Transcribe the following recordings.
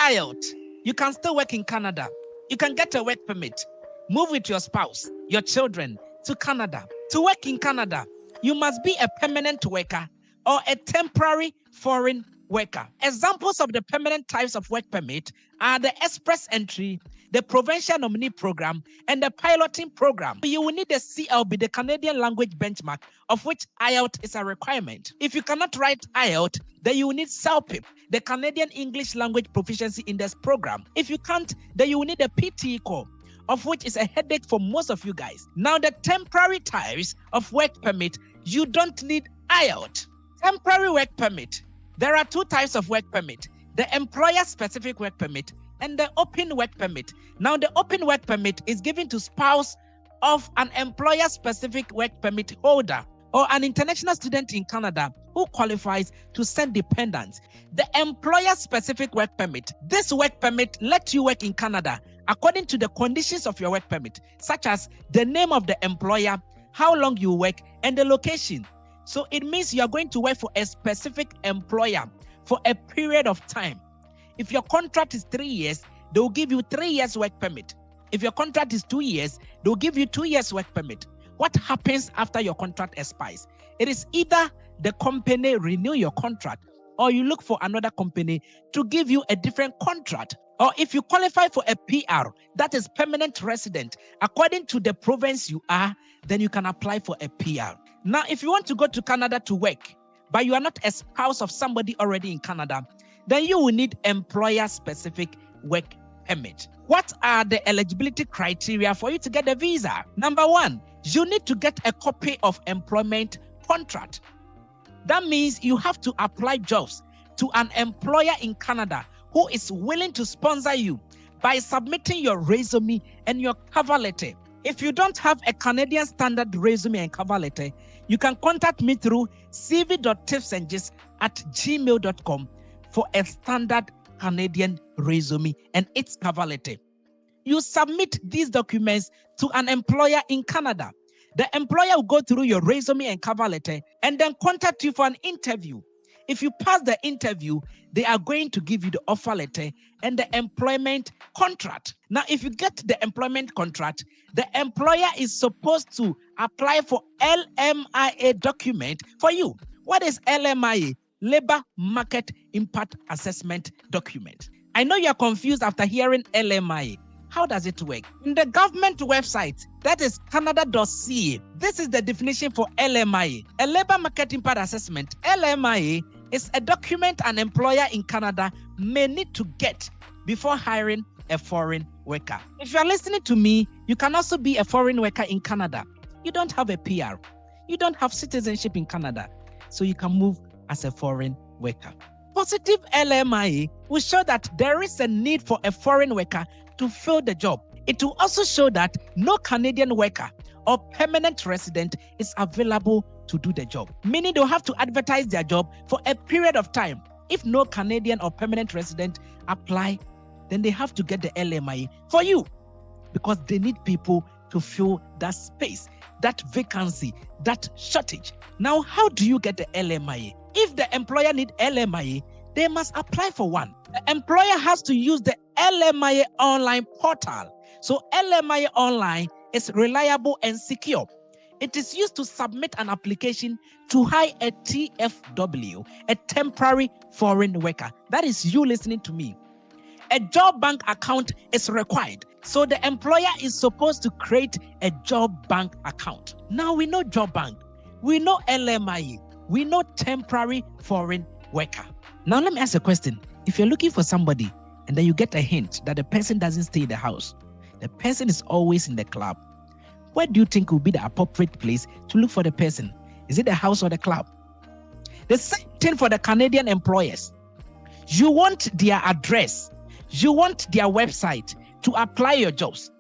IELTS, you can still work in Canada. You can get a work permit, move with your spouse, your children to Canada. To work in Canada, you must be a permanent worker or a temporary foreign worker. Examples of the permanent types of work permit are the express entry, the provincial nominee program, and the piloting program. You will need the CLB, the Canadian language benchmark, of which IELTS is a requirement. If you cannot write IELTS, then you will need CELPIP, the Canadian English Language Proficiency Index program. If you can't, then you will need the PTE core, of which is a headache for most of you guys. Now, the temporary types of work permit, you don't need IELTS. Temporary work permit. There are two types of work permit: the employer-specific work permit and the open work permit. Now, the open work permit is given to spouse of an employer-specific work permit holder or an international student in Canada who qualifies to send dependents. The employer-specific work permit. This work permit lets you work in Canada according to the conditions of your work permit, such as the name of the employer, how long you work, and the location. So it means you are going to work for a specific employer for a period of time. If your contract is 3 years, they will give you 3 years work permit. If your contract is 2 years, they will give you 2 years work permit. What happens after your contract expires? It is either the company renew your contract or you look for another company to give you a different contract. Or if you qualify for a PR, that is permanent resident, according to the province you are, then you can apply for a PR. Now, if you want to go to Canada to work, but you are not a spouse of somebody already in Canada, then you will need employer-specific work permit. What are the eligibility criteria for you to get a visa? Number one, you need to get a copy of employment contract. That means you have to apply jobs to an employer in Canada who is willing to sponsor you by submitting your resume and your cover letter. If you don't have a Canadian standard resume and cover letter, you can contact me through cv.tipsandgist@gmail.com for a standard Canadian resume and its cover letter. You submit these documents to an employer in Canada. The employer will go through your resume and cover letter and then contact you for an interview. If you pass the interview, they are going to give you the offer letter and the employment contract. Now, if you get the employment contract, the employer is supposed to apply for LMIA document for you. What is LMIA? Labor Market Impact Assessment document. I know you're confused after hearing LMIA. How does it work? In the government website, that is canada.ca, this is the definition for LMIA. A Labor Market Impact Assessment, LMIA, is a document an employer in Canada may need to get before hiring a foreign worker. If you are listening to me, you can also be a foreign worker in Canada. You don't have a PR. You don't have citizenship in Canada, so you can move as a foreign worker. Positive LMIA will show that there is a need for a foreign worker to fill the job. It will also show that no Canadian worker or permanent resident is available to do the job, meaning they'll have to advertise their job for a period of time. If no Canadian or permanent resident apply, then they have to get the LMIA for you because they need people to fill that space, that vacancy, that shortage. Now, how do you get the LMIA? If the employer needs LMIA, they must apply for one. The employer has to use the LMIA online portal. So LMIA online is reliable and secure. It is used to submit an application to hire a TFW, a temporary foreign worker. That is you listening to me. A job bank account is required. So the employer is supposed to create a job bank account. Now we know job bank. We know LMIA. We know temporary foreign worker. Now let me ask a question. If you're looking for somebody and then you get a hint that the person doesn't stay in the house, the person is always in the club, where do you think will be the appropriate place to look for the person? Is it the house or the club? The same thing for the Canadian employers. You want their address. You want their website to apply your jobs.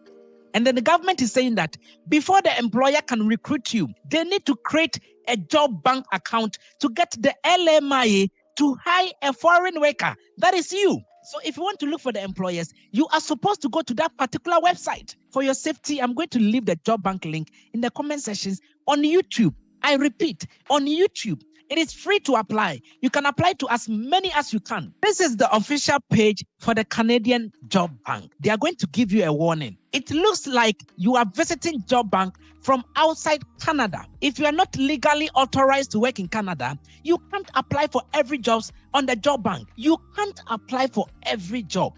And then the government is saying that before the employer can recruit you, they need to create a job bank account to get the LMIA to hire a foreign worker. That is you. So if you want to look for the employers, you are supposed to go to that particular website. For your safety, I'm going to leave the job bank link in the comment sections on YouTube. I repeat, on YouTube. It is free to apply. You can apply to as many as you can. This is the official page for the Canadian Job Bank. They are going to give you a warning. It looks like you are visiting Job Bank from outside Canada. If you are not legally authorized to work in Canada, you can't apply for every job on the Job Bank. You can't apply for every job.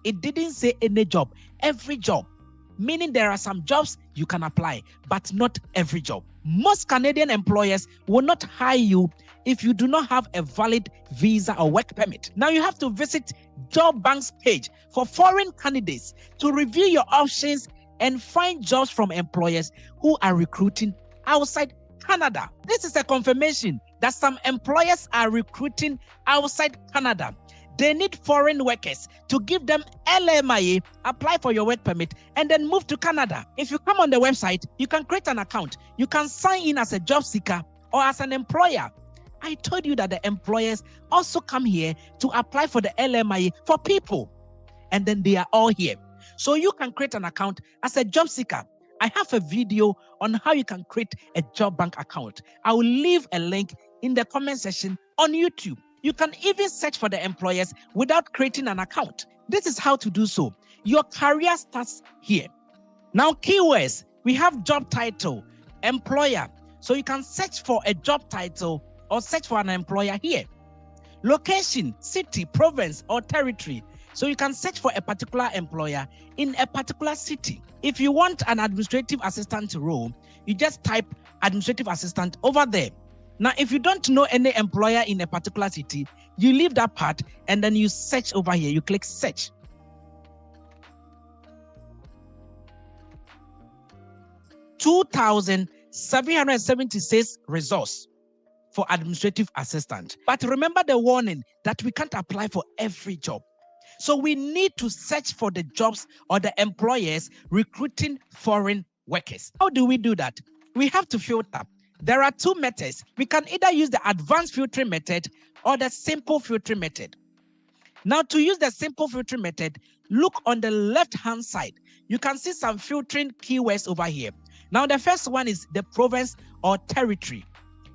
It didn't say any job, every job. Meaning there are some jobs you can apply, but not every job. Most Canadian employers will not hire you if you do not have a valid visa or work permit. Now you have to visit Job Bank's page for foreign candidates to review your options and find jobs from employers who are recruiting outside Canada. This is a confirmation that some employers are recruiting outside Canada. They need foreign workers to give them LMIA, apply for your work permit, and then move to Canada. If you come on the website, you can create an account. You can sign in as a job seeker or as an employer. I told you that the employers also come here to apply for the LMIA for people. And then they are all here. So you can create an account as a job seeker. I have a video on how you can create a Job Bank account. I will leave a link in the comment section on YouTube. You can even search for the employers without creating an account. This is how to do so. Your career starts here. Now, keywords. We have job title, employer. So you can search for a job title or search for an employer here. Location, city, province, or territory. So you can search for a particular employer in a particular city. If you want an administrative assistant role, you just type administrative assistant over there. Now, if you don't know any employer in a particular city, you leave that part and then you search over here. You click search. $2,776 results for administrative assistant. But remember the warning that we can't apply for every job. So we need to search for the jobs or the employers recruiting foreign workers. How do we do that? We have to filter. There are two methods. We can either use the advanced filtering method or the simple filtering method. Now, to use the simple filtering method, look on the left-hand side. You can see some filtering keywords over here. Now, the first one is the province or territory.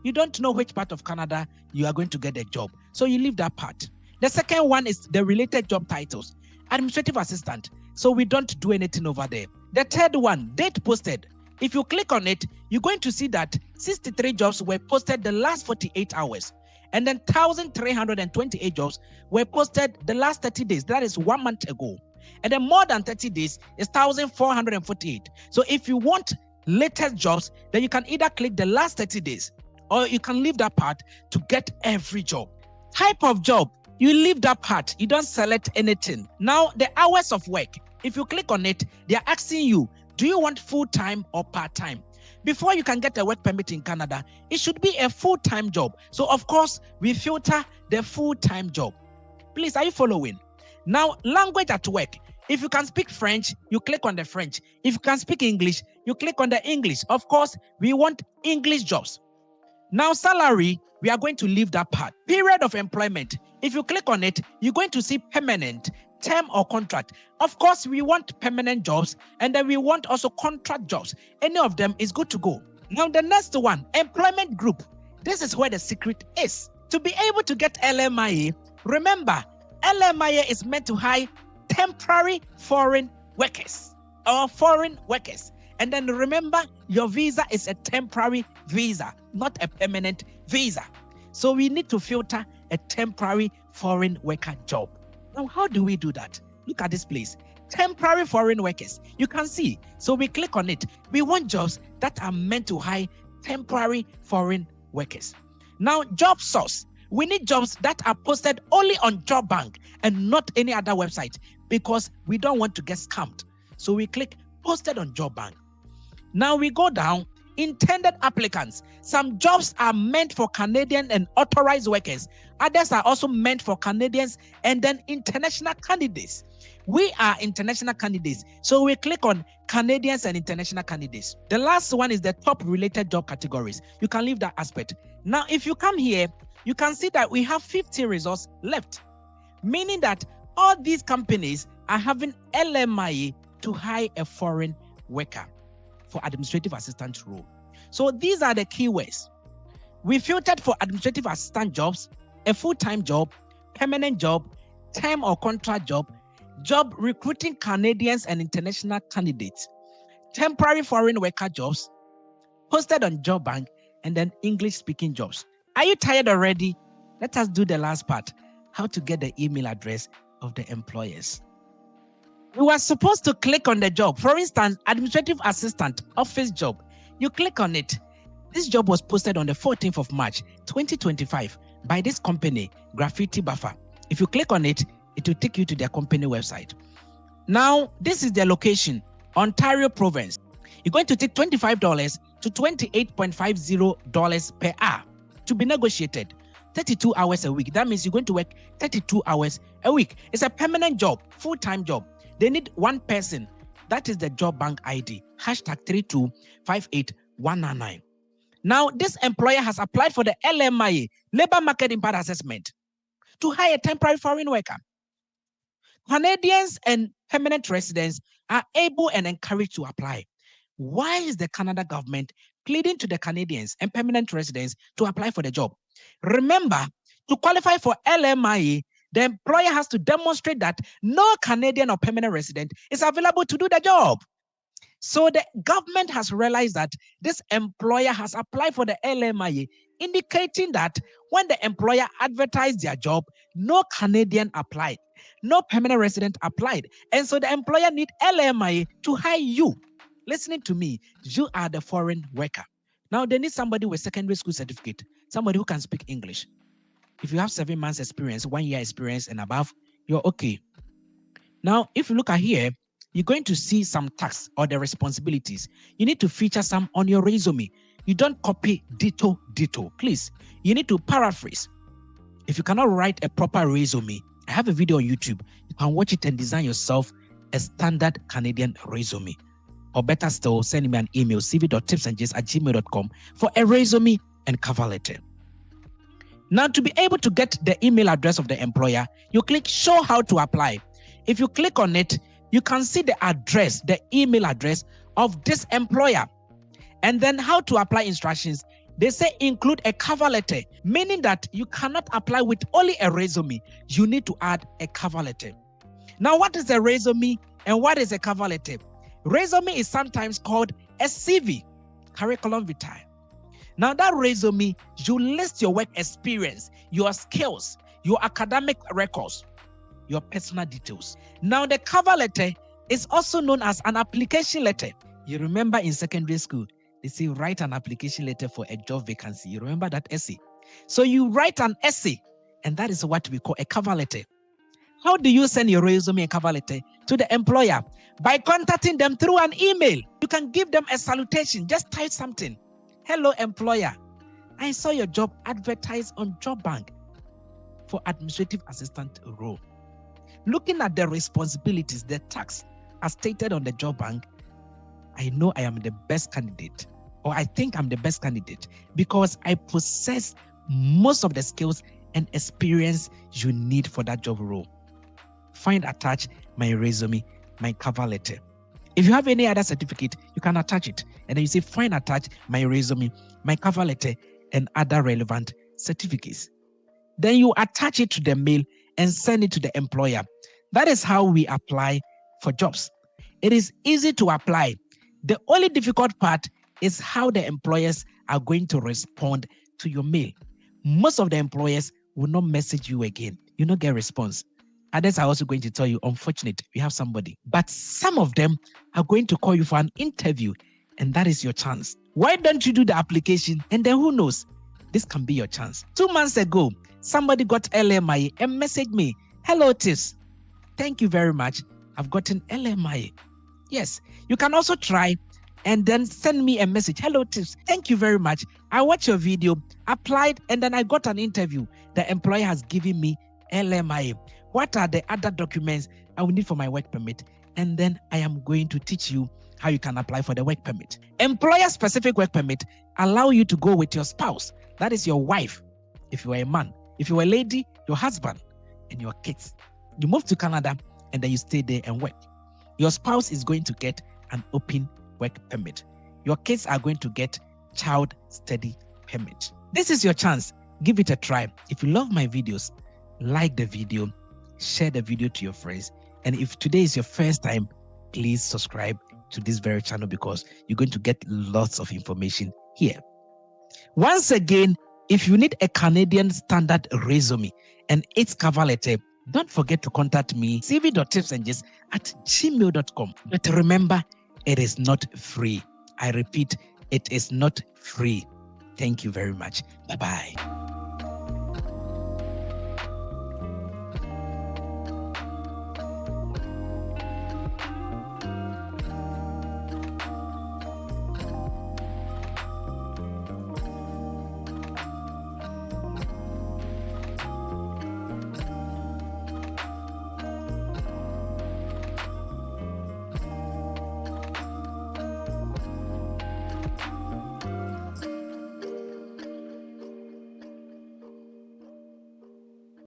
You don't know which part of Canada you are going to get a job, so you leave that part. The second one is the related job titles, administrative assistant. So we don't do anything over there. The third one, date posted. If you click on it, you're going to see that 63 jobs were posted the last 48 hours. And then 1,328 jobs were posted the last 30 days. That is 1 month ago. And then more than 30 days is 1,448. So if you want latest jobs, then you can either click the last 30 days or you can leave that part to get every job. Type of job, you leave that part. You don't select anything. Now, the hours of work. If you click on it, they are asking you, do you want full-time or part-time? Before you can get a work permit in Canada, it should be a full-time job. So, of course, we filter the full-time job. Please, are you following? Now, language at work. If you can speak French, you click on the French. If you can speak English, you click on the English. Of course, we want English jobs. Now, salary, we are going to leave that part. Period of employment. If you click on it, you're going to see permanent, term or contract. Of course, we want permanent jobs, and then we want also contract jobs. Any of them is good to go. Now, the next one, employment group. This is where the secret is. To be able to get LMIA, remember, LMIA is meant to hire temporary foreign workers or foreign workers. And then remember, your visa is a temporary visa, not a permanent visa. So we need to filter a temporary foreign worker job. Now, how do we do that? Look at this place. Temporary foreign workers. You can see. So we click on it. We want jobs that are meant to hire temporary foreign workers. Now, job source. We need jobs that are posted only on Job Bank and not any other website because we don't want to get scammed. So we click posted on Job Bank. Now we go down, intended applicants. Some jobs are meant for Canadian and authorized workers. Others are also meant for Canadians and then international candidates. We are international candidates, so we click on Canadians and international candidates. The last one is the top related job categories. You can leave that aspect. Now, if you come here, you can see that we have 50 results left, meaning that all these companies are having LMIA to hire a foreign worker for administrative assistant role. So these are the keywords. We filtered for administrative assistant jobs, a full-time job, permanent job, term or contract job, job recruiting Canadians and international candidates, temporary foreign worker jobs, posted on Job Bank, and then English-speaking jobs. Are you tired already? Let us do the last part, how to get the email address of the employers. You are supposed to click on the job. For instance, administrative assistant, office job. You click on it. This job was posted on the 14th of March, 2025 by this company, Graffiti Buffer. If you click on it, it will take you to their company website. Now, this is their location, Ontario Province. You're going to take $25 to $28.50 per hour to be negotiated. 32 hours a week. That means you're going to work 32 hours a week. It's a permanent job, full-time job. They need one person. That is the Job Bank ID, #3258199. Now, this employer has applied for the LMIA, Labor Market Impact Assessment, to hire a temporary foreign worker. Canadians and permanent residents are able and encouraged to apply. Why is the Canada government pleading to the Canadians and permanent residents to apply for the job? Remember, to qualify for LMIA, the employer has to demonstrate that no Canadian or permanent resident is available to do the job. So the government has realized that this employer has applied for the LMIA, indicating that when the employer advertised their job, no Canadian applied, no permanent resident applied. And so the employer needs LMIA to hire you. Listening to me, you are the foreign worker. Now they need somebody with secondary school certificate, somebody who can speak English. If you have 7 months experience, 1 year experience and above, you're okay. Now, if you look at here, you're going to see some tasks or the responsibilities. You need to feature some on your resume. You don't copy ditto. Please, you need to paraphrase. If you cannot write a proper resume, I have a video on YouTube. You can watch it and design yourself a standard Canadian resume. Or better still, send me an email, cv.tipsandjs@gmail.com for a resume and cover letter. Now, to be able to get the email address of the employer, you click Show How to Apply. If you click on it, you can see the address, the email address of this employer. And then how to apply instructions. They say include a cover letter, meaning that you cannot apply with only a resume. You need to add a cover letter. Now, what is a resume and what is a cover letter? Resume is sometimes called a CV, curriculum vitae. Now, that resume, you list your work experience, your skills, your academic records, your personal details. Now, the cover letter is also known as an application letter. You remember in secondary school, they say write an application letter for a job vacancy. You remember that essay? So you write an essay, and that is what we call a cover letter. How do you send your resume and cover letter to the employer? By contacting them through an email. You can give them a salutation. Just type something. Hello, employer. I saw your job advertised on Job Bank for administrative assistant role. Looking at the responsibilities, the tasks as stated on the Job Bank, I know I am the best candidate, or I think I'm the best candidate because I possess most of the skills and experience you need for that job role. Find attached my resume, my cover letter. If you have any other certificate, you can attach it. And then you say, find attached my resume, my cover letter, and other relevant certificates. Then you attach it to the mail and send it to the employer. That is how we apply for jobs. It is easy to apply. The only difficult part is how the employers are going to respond to your mail. Most of the employers will not message you again. You not get a response. Others are also going to tell you, unfortunately, we have somebody. But some of them are going to call you for an interview, and that is your chance. Why don't you do the application? And then who knows? This can be your chance. 2 months ago, somebody got LMIA and messaged me, hello, Tis. Thank you very much. I've gotten LMIA. Yes, you can also try and then send me a message. Hello, Tips. Thank you very much. I watched your video, applied, and then I got an interview. The employer has given me LMIA. What are the other documents I will need for my work permit? And then I am going to teach you how you can apply for the work permit. Employer-specific work permit allow you to go with your spouse. That is your wife, if you are a man. If you are a lady, your husband and your kids. You move to Canada and then you stay there and work. Your spouse is going to get an open work permit. Your kids are going to get child study permit. This is your chance. Give it a try. If you love my videos, like the video, share the video to your friends. And if today is your first time, please subscribe to this very channel because you're going to get lots of information here. Once again, if you need a Canadian standard resume and its cover letter, don't forget to contact me, cv.tipsandgist@gmail.com. But remember, it is not free. I repeat, it is not free. Thank you very much. Bye-bye.